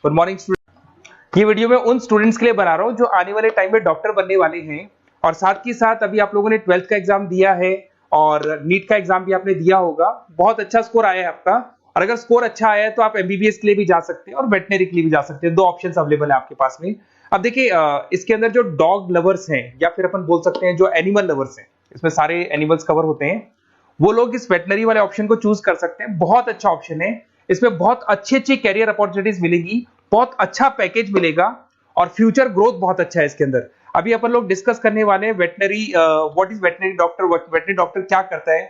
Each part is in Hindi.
Good morning student. ये वीडियो मैं उन स्टूडेंट्स के लिए बना रहा हूँ जो आने वाले टाइम में डॉक्टर बनने वाले हैं और साथ ही साथ अभी आप लोगों ने 12th का एग्जाम दिया है और नीट का एग्जाम भी आपने दिया होगा। बहुत अच्छा स्कोर आया है आपका और अगर स्कोर अच्छा आया है तो आप एमबीबीएस के लिए भी जा सकते हैं और वेटनरी के लिए भी जा सकते हैं। दो ऑप्शंस अवेलेबल है आपके पास में। अब देखिए इसके अंदर जो डॉग लवर्स हैं या फिर अपन बोल सकते हैं जो एनिमल लवर्स हैं, इसमें सारे एनिमल्स कवर होते हैं, वो लोग इस वेटनरी वाले ऑप्शन को चूज कर सकते हैं। बहुत अच्छा ऑप्शन है, इसमें बहुत अच्छी अच्छी कैरियर अपॉर्चुनिटीज मिलेगी, बहुत अच्छा पैकेज मिलेगा और फ्यूचर ग्रोथ बहुत अच्छा है इसके अंदर। अभी अपन लोग डिस्कस करने वाले हैं veterinary, what is veterinary doctor, veterinary doctor क्या करता है,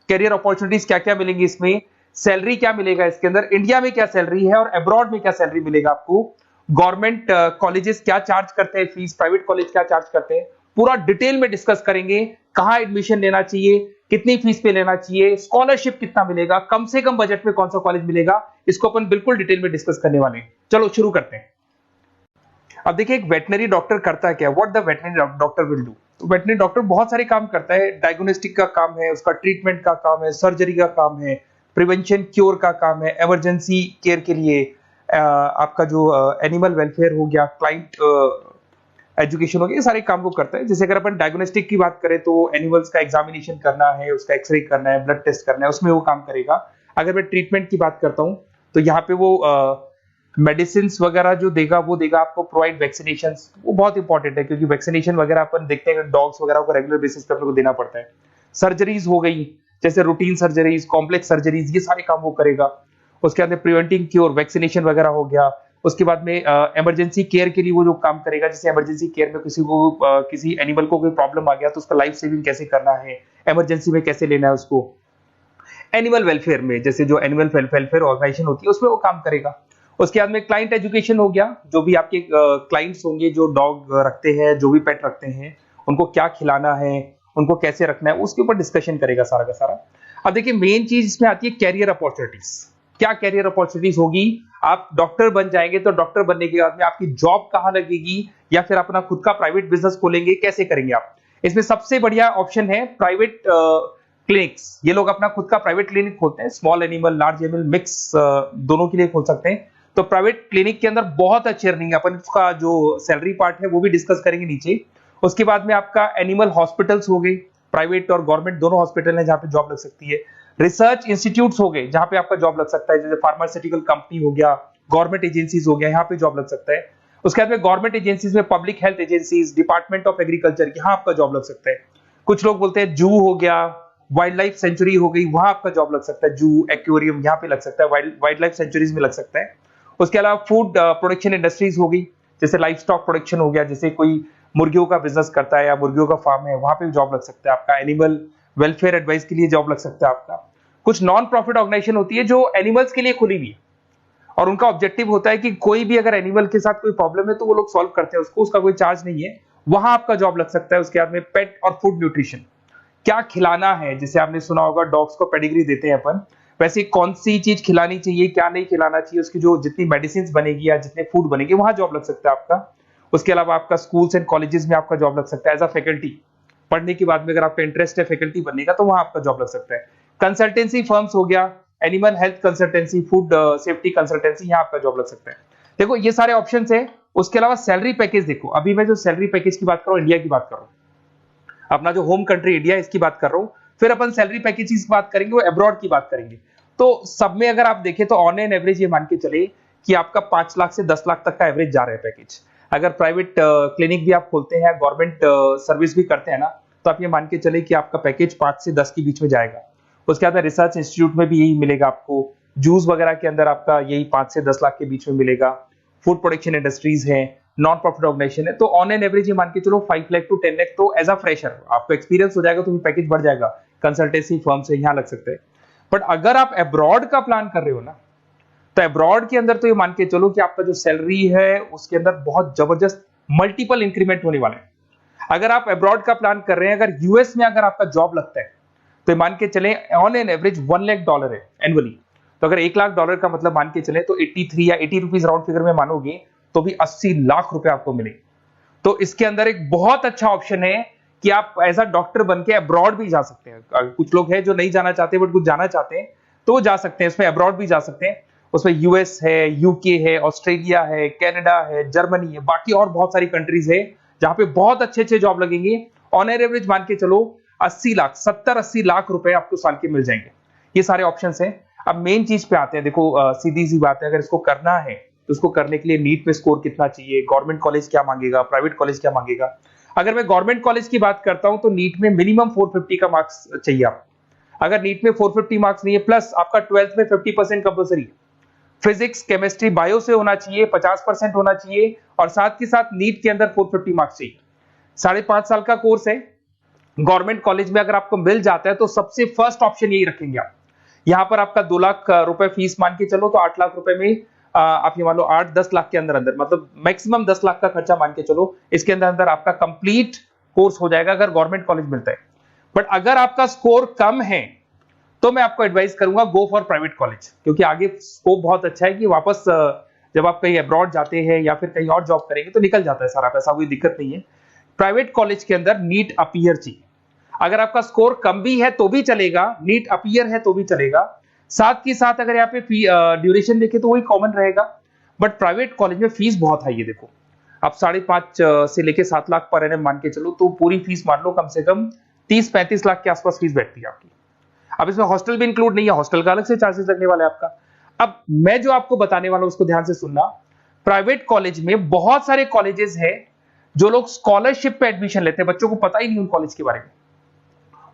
कैरियर अपॉर्चुनिटीज क्या क्या मिलेंगी इसमें, सैलरी क्या मिलेगा इसके अंदर, इंडिया में क्या सैलरी है और अब्रॉड में क्या सैलरी मिलेगा आपको, गवर्नमेंट कॉलेजेस क्या चार्ज करते हैं फीस, प्राइवेट कॉलेज क्या चार्ज करते हैं, पूरा डिटेल में डिस्कस करेंगे। कहां एडमिशन लेना चाहिए, कितनी फीस पे लेना चाहिए, स्कॉलरशिप कितना मिलेगा, कम से कम बजट में कौन सा कॉलेज मिलेगा, इसको अपन बिल्कुल डिटेल में डिस्कस करने वाले हैं। चलो शुरू करते हैं। अब देखिए एक वेटनरी डॉक्टर करता है क्या, what the veterinary doctor will do. Veterinary doctor बहुत सारे काम करता है, डायग्नोस्टिक का काम है, उसका ट्रीटमेंट का काम है, सर्जरी का काम है, प्रिवेंशन क्योर का काम है, इमरजेंसी केयर के लिए आपका जो एनिमल वेलफेयर हो गया, क्लाइंट एजुकेशन हो गया, ये सारे काम को करता है। जैसे अगर अपन डायग्नोस्टिक की बात करें तो एनिमल्स का एग्जामिनेशन करना है, उसका एक्सरे करना है, ब्लड टेस्ट करना है, उसमें वो काम करेगा। अगर मैं ट्रीटमेंट की बात करता हूं तो यहाँ पे वो मेडिसिन वगैरह जो देगा वो देगा आपको, प्रोवाइड वैक्सीनेशन, वो बहुत इंपॉर्टेंट है क्योंकि वैक्सीनेशन वगैरह अपन देखते हैं डॉग्स वगैरह को रेगुलर बेसिस पे अपने को देना पड़ता है। सर्जरीज हो गई, जैसे रूटीन सर्जरीज, कॉम्प्लेक्स सर्जरीज, ये सारे काम वो करेगा। उसके अंदर प्रिवेंटिंग क्योर, वैक्सीनेशन वगैरह हो गया। उसके बाद में इमरजेंसी केयर के लिए वो जो काम करेगा, जैसे इमरजेंसी केयर में किसी को किसी एनिमल को कोई प्रॉब्लम आ गया तो उसका लाइफ सेविंग कैसे करना है, इमरजेंसी में कैसे लेना है उसको। एनिमल वेलफेयर में जैसे जो एनिमल वेलफेयर ऑर्गेनाइजेशन होती है उसमें वो काम करेगा। उसके बाद में क्लाइंट एजुकेशन हो गया, जो भी आपके क्लाइंट्स होंगे जो डॉग रखते हैं, जो भी पेट रखते हैं, उनको क्या खिलाना है, उनको कैसे रखना है, उसके ऊपर डिस्कशन करेगा सारा का सारा। अब देखिए मेन चीज इसमें आती है कैरियर अपॉर्चुनिटीज। क्या कैरियर अपॉर्चुनिटीज होगी, आप डॉक्टर बन जाएंगे तो डॉक्टर बनने के बाद में आपकी जॉब कहां लगेगी या फिर अपना खुद का प्राइवेट बिजनेस खोलेंगे, कैसे करेंगे आप। इसमें सबसे बढ़िया ऑप्शन है प्राइवेट क्लिनिक्स। ये लोग अपना खुद का प्राइवेट क्लिनिक खोलते हैं, small animal, large animal mix दोनों के लिए खोल सकते हैं। तो प्राइवेट क्लिनिक के अंदर बहुत अच्छी अर्निंग है, अपन उसका जो सैलरी पार्ट है वो भी डिस्कस करेंगे नीचे। उसके बाद में आपका एनिमल हॉस्पिटल्स हो गए, प्राइवेट और गवर्नमेंट दोनों हॉस्पिटल हैं जहां पे जॉब लग सकती है। रिसर्च इंस्टीट्यूट्स हो गए जहां पे आपका जॉब लग सकता है, जैसे फार्मास्यूटिकल कंपनी हो गया, गवर्नमेंट एजेंसीज हो गया, यहाँ पे जॉब लग सकता है। उसके बाद में गवर्नमेंट एजेंसीज में public health agencies, department of agriculture, यहाँ आपका जॉब लग सकता है। कुछ लोग बोलते हैं जू हो गया, वाइल्ड लाइफ सेंचुरी हो गई, वहां आपका जॉब लग सकता है, जू, एक्वेरियम, यहाँ पे लग सकता है, वाइल्ड लाइफ सेंचुरीज में लग सकता है। उसके अलावा फूड प्रोडक्शन इंडस्ट्रीज हो गई, जैसे लाइफ स्टॉक प्रोडक्शन हो गया, जैसे कोई मुर्गियों का बिजनेस करता है या मुर्गियों का फार्म है, वहां पे भी जॉब लग सकता है आपका। एनिमल वेलफेयर एडवाइस के लिए जॉब लग सकता है आपका। कुछ नॉन प्रॉफिट ऑर्गेनाइजेशन होती है जो एनिमल्स के लिए खुली हुई है और उनका ऑब्जेक्टिव होता है कि कोई भी अगर एनिमल के साथ कोई प्रॉब्लम है तो वो लोग सॉल्व करते हैं उसको, उसका कोई चार्ज नहीं है, वहां आपका जॉब लग सकता है। उसके बाद में पेट और फूड न्यूट्रिशन, क्या खिलाना है, जैसे आपने सुना होगा डॉग्स को पेडिग्री देते हैं अपन, वैसे कौन सी चीज खिलानी चाहिए, क्या नहीं खिलाना चाहिए, उसकी जो जितनी मेडिसिन बनेगी या जितने फूड बनेंगे वहां जॉब लग सकता है आपका। उसके अलावा आपका स्कूल्स एंड कॉलेजेस में आपका जॉब लग सकता है एज अ फैकल्टी। पढ़ने के बाद में अगर आपका इंटरेस्ट है फैकल्टी बनने का तो वहां आपका जॉब लग सकता है। कंसल्टेंसी फर्म्स हो गया, animal health consultancy, food safety consultancy, यहाँ आपका जॉब लग सकता है। देखो ये सारे ऑप्शंस है। उसके अलावा सैलरी पैकेज देखो, अभी मैं जो सैलरी पैकेज की बात कर रहा हूँ इंडिया की बात कर रहा हूँ, अपना जो होम कंट्री इंडिया इसकी बात कर रहा हूँ। फिर अपन सैलरी पैकेज की बात करेंगे, वो अब्रॉड की बात करेंगे। तो सब में अगर आप देखें तो ऑन एन एवरेज ये मान के चले कि आपका 5 लाख से 10 लाख तक का एवरेज जा रहा है पैकेज। अगर प्राइवेट क्लिनिक भी आप खोलते हैं, गवर्नमेंट सर्विस भी करते हैं ना, तो आप ये मान के चले कि आपका पैकेज 5 से 10 के बीच में जाएगा। उसके बाद रिसर्च इंस्टीट्यूट में भी यही मिलेगा आपको, जूस वगैरह के अंदर आपका यही 5 से 10 लाख के बीच में मिलेगा। फूड प्रोडक्शन इंडस्ट्रीज है, नॉन प्रॉफिट ऑर्गेनाइजेशन है, तो ऑन एन एवरेज ये मान के चलो 5 लाख टू 10 लाख। तो एज अ फ्रेशर आपको एक्सपीरियंस हो जाएगा तो पैकेज बढ़ जाएगा। कंसल्टेंसी फर्म से यहाँ लग सकते हैं। बट अगर आप अब्रॉड का प्लान कर रहे हो ना, तो अब्रॉड के अंदर तो ये मान के चलो कि आपका जो सैलरी है उसके अंदर बहुत जबरदस्त मल्टीपल इंक्रीमेंट होने वाले हैं। अगर आप अब्रॉड का प्लान कर रहे हैं, अगर यूएस में अगर आपका जॉब लगता है तो मान के चले ऑन एन एवरेज $1 लाख है एनुअली। तो अगर $1 लाख का मतलब मान के चले तो 83 या 80 रुपीज राउंड फिगर में मानोगे तो भी 80 लाख रुपए आपको मिलेंगे। तो इसके अंदर एक बहुत अच्छा ऑप्शन है कि आप एज अ डॉक्टर बन के अब्रॉड भी जा सकते हैं। कुछ लोग हैं जो नहीं जाना चाहते बट कुछ जाना चाहते हैं तो वो जा सकते हैं, इसमें अब्रॉड भी जा सकते हैं। उसमें यूएस है, यूके है, ऑस्ट्रेलिया है, कनाडा है, जर्मनी है, बाकी और बहुत सारी कंट्रीज है जहां पे बहुत अच्छे अच्छे जॉब लगेंगे। ऑन एवरेज मान के चलो 80 लाख, 70-80 लाख रुपए आपको साल के मिल जाएंगे। ये सारे ऑप्शंस हैं। अब मेन चीज पे आते हैं। देखो सीधी सी बात है, अगर इसको करना है तो उसको करने के लिए नीट में स्कोर कितना चाहिए, गवर्नमेंट कॉलेज क्या मांगेगा, प्राइवेट कॉलेज क्या मांगेगा। अगर मैं गवर्नमेंट कॉलेज की बात करता हूं तो नीट में मिनिमम 450 का मार्क्स चाहिए आपको। अगर नीट में 450 मार्क्स नहीं है, प्लस आपका 12th में 50% कंपल्सरी है, फिजिक्स, केमिस्ट्री, बायो से होना चाहिए, 50% होना चाहिए, और साथ के साथ नीट के अंदर 450 मार्क्स चाहिए। 5.5 साल का कोर्स है। गवर्नमेंट कॉलेज में अगर आपको मिल जाता है तो सबसे फर्स्ट ऑप्शन यही रखेंगे आप। यहां पर आपका 2 लाख रुपए फीस मान के चलो तो 8 लाख रुपए में आप ये मान लो 8-10 लाख के अंदर अंदर, मतलब मैक्सिमम 10 लाख का खर्चा मान के चलो, इसके अंदर अंदर आपका कंप्लीट कोर्स हो जाएगा अगर गवर्नमेंट कॉलेज मिलता है। बट अगर आपका स्कोर कम है तो मैं आपको एडवाइस करूंगा गो फॉर प्राइवेट कॉलेज, क्योंकि आगे स्कोप बहुत अच्छा है कि वापस जब आप कहीं अब्रॉड जाते हैं या फिर कहीं और जॉब करेंगे तो निकल जाता है सारा पैसा, कोई दिक्कत नहीं है। प्राइवेट कॉलेज के अंदर नीट अपीयर चाहिए। अगर आपका स्कोर कम भी है तो भी चलेगा, नीट अपीयर है तो भी चलेगा। साथ के साथ अगर यहाँ पे ड्यूरेशन देखें तो वही कॉमन रहेगा। बट प्राइवेट कॉलेज में फीस बहुत हाई है। देखो आप 5.5 से लेके 7 लाख पर एनम मान के चलो तो पूरी फीस मान लो कम से कम 30-35 लाख के आसपास फीस बैठती है आपकी। अब इसमें हॉस्टल भी इंक्लूड नहीं है, हॉस्टल का अलग से चार्जेस लगने वाला है आपका। अब मैं जो आपको बताने वाला हूं उसको ध्यान से सुनना। प्राइवेट कॉलेज में बहुत सारे कॉलेजेस हैं जो लोग स्कॉलरशिप पे एडमिशन लेते हैं, बच्चों को पता ही नहीं उन कॉलेज के बारे में।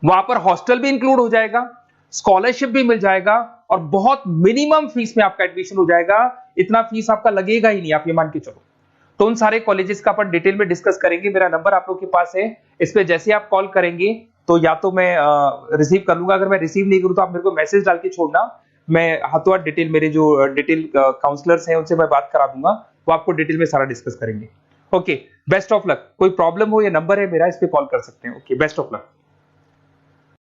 वहां पर हॉस्टल भी इंक्लूड हो जाएगा, स्कॉलरशिप भी मिल जाएगा, और बहुत मिनिमम फीस में आपका एडमिशन हो जाएगा। इतना फीस आपका लगेगा ही नहीं, आप ये मान के चलो। तो उन सारे कॉलेजेस का अपन डिटेल में डिस्कस करेंगे। मेरा नंबर आप लोग के पास है, इस पे जैसे आप कॉल करेंगे तो या तो मैं रिसीव कर लूंगा, अगर मैं रिसीव नहीं करूं तो आप मेरे को मैसेज डाल के छोड़ना, मैं हाथों हाथ डिटेल, मेरे जो डिटेल काउंसलर्स हैं उनसे मैं बात करा दूंगा, वो आपको डिटेल में सारा डिस्कस करेंगे। Okay, best of luck. कोई प्रॉब्लम हो, ये नंबर है मेरा, इस पे कॉल कर सकते हैं। Okay, best of luck.